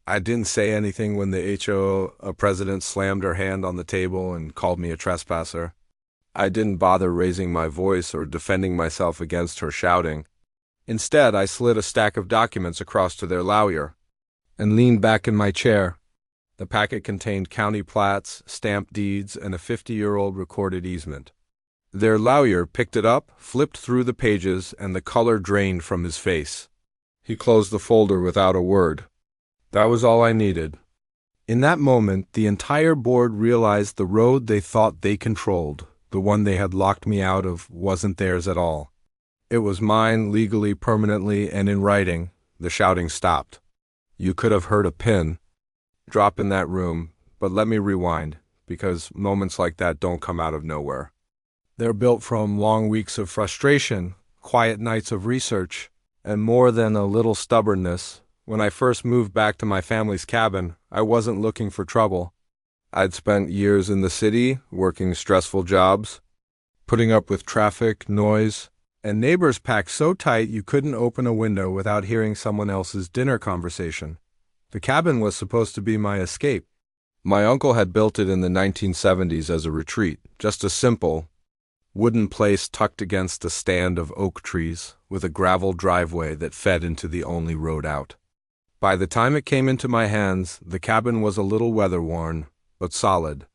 I didn't say anything when the HOA president slammed her hand on the table and called me a trespasser. I didn't bother raising my voice or defending myself against her shouting. Instead, I slid a stack of documents across to their lawyer and leaned back in my chair. The packet contained county plats, stamped deeds, and a 50-year-old recorded easement. Their lawyer picked it up, flipped through the pages, and the color drained from his face. He closed the folder without a word. That was all I needed. In that moment, the entire board realized the road they thought they controlled, the one they had locked me out of, wasn't theirs at all. It was mine legally, permanently, and in writing. The shouting stopped. You could have heard a pin drop in that room, but let me rewind, because moments like that don't come out of nowhere. They're built from long weeks of frustration, quiet nights of research, and more than a little stubbornness. When I first moved back to my family's cabin, I wasn't looking for trouble. I'd spent years in the city, working stressful jobs, putting up with traffic, noise, and neighbors packed so tight you couldn't open a window without hearing someone else's dinner conversation. The cabin was supposed to be my escape. My uncle had built it in the 1970s as a retreat, just a simple, wooden place tucked against a stand of oak trees, with a gravel driveway that fed into the only road out. By the time it came into my hands, the cabin was a little weather-worn, but solid.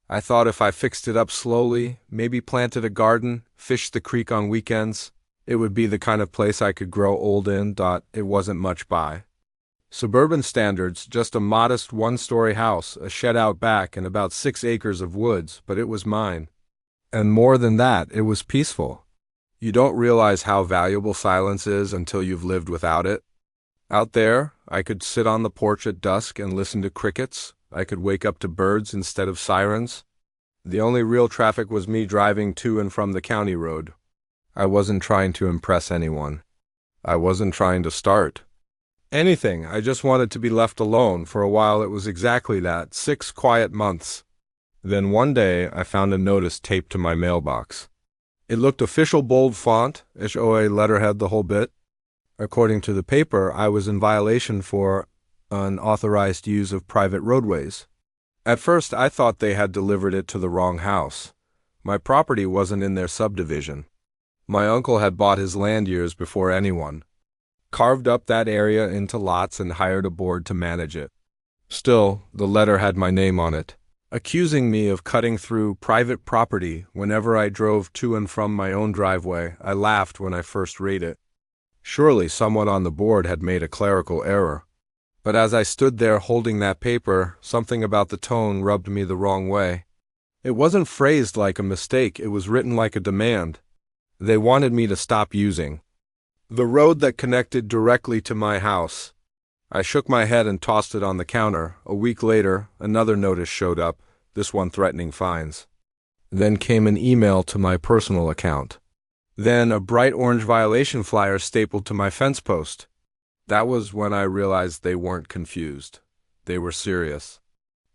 I thought if I fixed it up slowly, maybe planted a garden, fished the creek on weekends, it would be the kind of place I could grow old in. It wasn't much by suburban standards, just a modest one-story house, a shed out back, and about 6 acres of woods, but it was mine. And more than that, it was peaceful. You don't realize how valuable silence is until you've lived without it. Out there, I could sit on the porch at dusk and listen to crickets. I could wake up to birds instead of sirens. The only real traffic was me driving to and from the county road. I wasn't trying to impress anyone. I wasn't trying to start anything. I just wanted to be left alone. For a while it was exactly that, 6 quiet months. Then one day I found a notice taped to my mailbox. It looked official, bold font, HOA letterhead, the whole bit. According to the paper, I was in violation for unauthorized use of private roadways. At first I thought they had delivered it to the wrong house. My property wasn't in their subdivision. My uncle had bought his land years before anyone, carved up that area into lots and hired a board to manage it. Still, the letter had my name on it, accusing me of cutting through private property whenever I drove to and from my own driveway. I laughed when I first read it. Surely someone on the board had made a clerical error. But as I stood there holding that paper, something about the tone rubbed me the wrong way. It wasn't phrased like a mistake, it was written like a demand. They wanted me to stop using the road that connected directly to my house. I shook my head and tossed it on the counter. A week later, another notice showed up, this one threatening fines. Then came an email to my personal account. Then a bright orange violation flyer stapled to my fence post. That was when I realized they weren't confused. They were serious.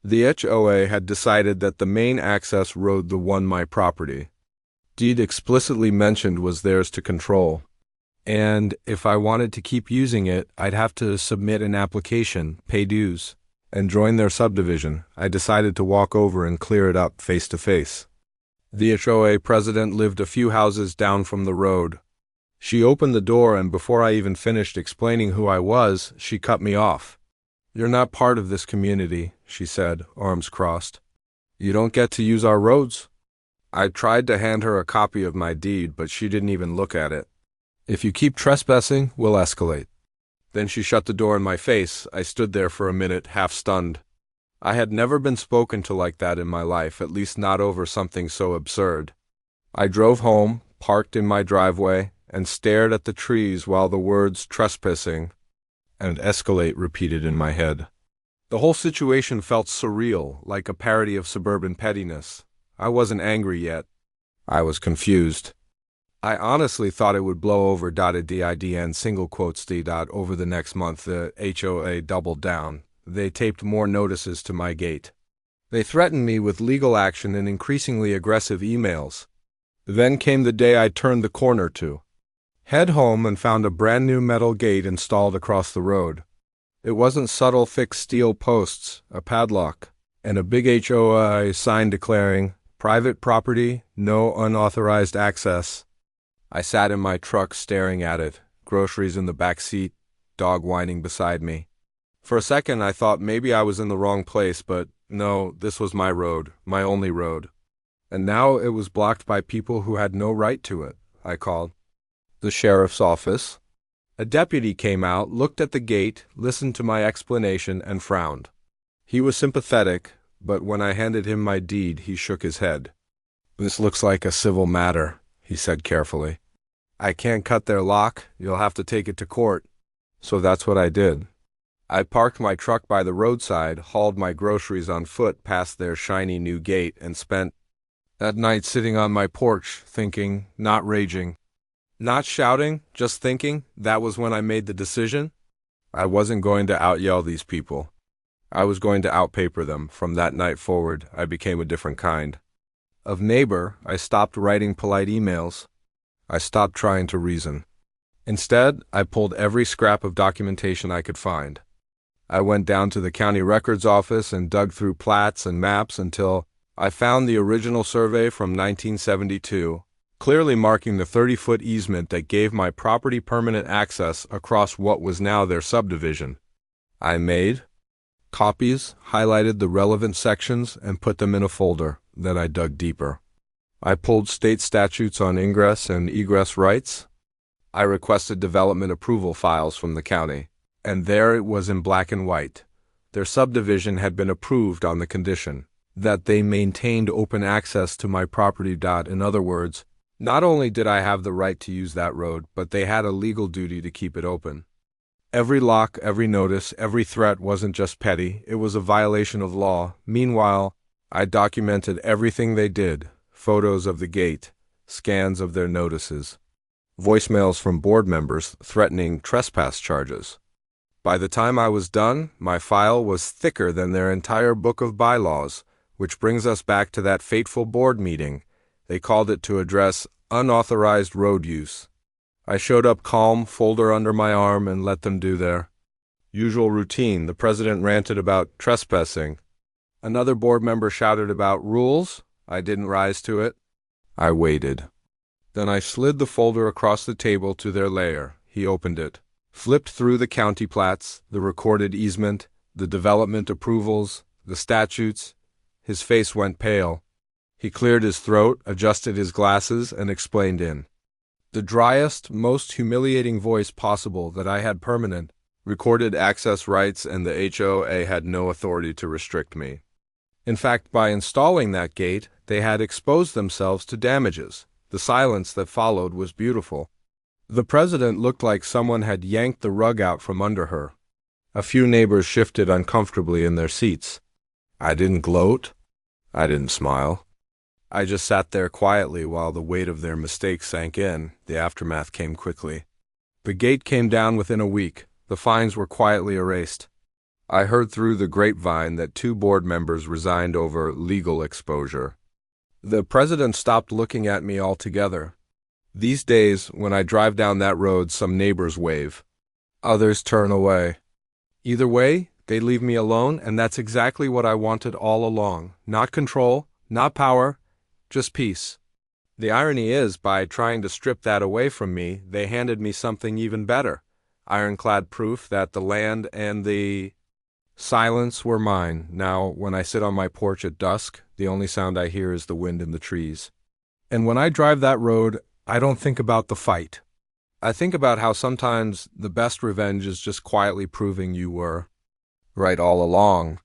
The HOA had decided that the main access road, the one my property deed explicitly mentioned, was theirs to control. And if I wanted to keep using it, I'd have to submit an application, pay dues, and join their subdivision. I decided to walk over and clear it up face to face. The HOA president lived a few houses down from the road. She opened the door, and before I even finished explaining who I was, she cut me off. "You're not part of this community," she said, arms crossed. "You don't get to use our roads." I tried to hand her a copy of my deed, but she didn't even look at it. "If you keep trespassing, we'll escalate." Then she shut the door in my face. I stood there for a minute, half stunned. I had never been spoken to like that in my life, at least not over something so absurd. I drove home, parked in my driveway, and stared at the trees while the words trespassing and escalate repeated in my head. The whole situation felt surreal, like a parody of suburban pettiness. I wasn't angry yet. I was confused. I honestly thought it would blow over. DIDN single quotes over the next month. The HOA doubled down. They taped more notices to my gate. They threatened me with legal action and increasingly aggressive emails. Then came the day I turned the corner to head home and found a brand new metal gate installed across the road. It wasn't subtle fixed steel posts, a padlock, and a big HOA sign declaring, "Private property, no unauthorized access." I sat in my truck staring at it, groceries in the back seat, dog whining beside me. For a second I thought maybe I was in the wrong place, but no, this was my road, my only road. And now it was blocked by people who had no right to it. I called the sheriff's office. A deputy came out, looked at the gate, listened to my explanation, and frowned. He was sympathetic, but when I handed him my deed, he shook his head. "This looks like a civil matter," he said carefully. "I can't cut their lock. You'll have to take it to court." So that's what I did. I parked my truck by the roadside, hauled my groceries on foot past their shiny new gate, and spent that night sitting on my porch, thinking, not raging. Not shouting, just thinking. That was when I made the decision. I wasn't going to out-yell these people. I was going to out-paper them. From that night forward, I became a different kind of neighbor. I stopped writing polite emails. I stopped trying to reason. Instead, I pulled every scrap of documentation I could find. I went down to the county records office and dug through plats and maps until I found the original survey from 1972, clearly marking the 30-foot easement that gave my property permanent access across what was now their subdivision. I made copies, highlighted the relevant sections, and put them in a folder. Then I dug deeper. I pulled state statutes on ingress and egress rights. I requested development approval files from the county, and there it was in black and white. Their subdivision had been approved on the condition that they maintained open access to my property. In other words, not only did I have the right to use that road, but they had a legal duty to keep it open. Every lock, every notice, every threat wasn't just petty, it was a violation of law. Meanwhile, I documented everything they did, photos of the gate, scans of their notices, voicemails from board members threatening trespass charges. By the time I was done, my file was thicker than their entire book of bylaws, which brings us back to that fateful board meeting. They called it to address unauthorized road use. I showed up calm, folder under my arm, and let them do their usual routine. The president ranted about trespassing. Another board member shouted about rules. I didn't rise to it. I waited. Then I slid the folder across the table to their layer. He opened it, flipped through the county plats, the recorded easement, the development approvals, the statutes. His face went pale. He cleared his throat, adjusted his glasses, and explained in the driest, most humiliating voice possible that I had permanent, recorded access rights and the HOA had no authority to restrict me. In fact, by installing that gate, they had exposed themselves to damages. The silence that followed was beautiful. The president looked like someone had yanked the rug out from under her. A few neighbors shifted uncomfortably in their seats. I didn't gloat. I didn't smile. I just sat there quietly while the weight of their mistakes sank in. The aftermath came quickly. The gate came down within a week. The fines were quietly erased. I heard through the grapevine that 2 board members resigned over legal exposure. The president stopped looking at me altogether. These days, when I drive down that road, some neighbors wave. Others turn away. Either way, they leave me alone, and that's exactly what I wanted all along. Not control, not power, just peace. The irony is, by trying to strip that away from me, they handed me something even better. Ironclad proof that the land and the silence were mine. Now, when I sit on my porch at dusk, the only sound I hear is the wind in the trees. And when I drive that road, I don't think about the fight. I think about how sometimes the best revenge is just quietly proving you were right all along.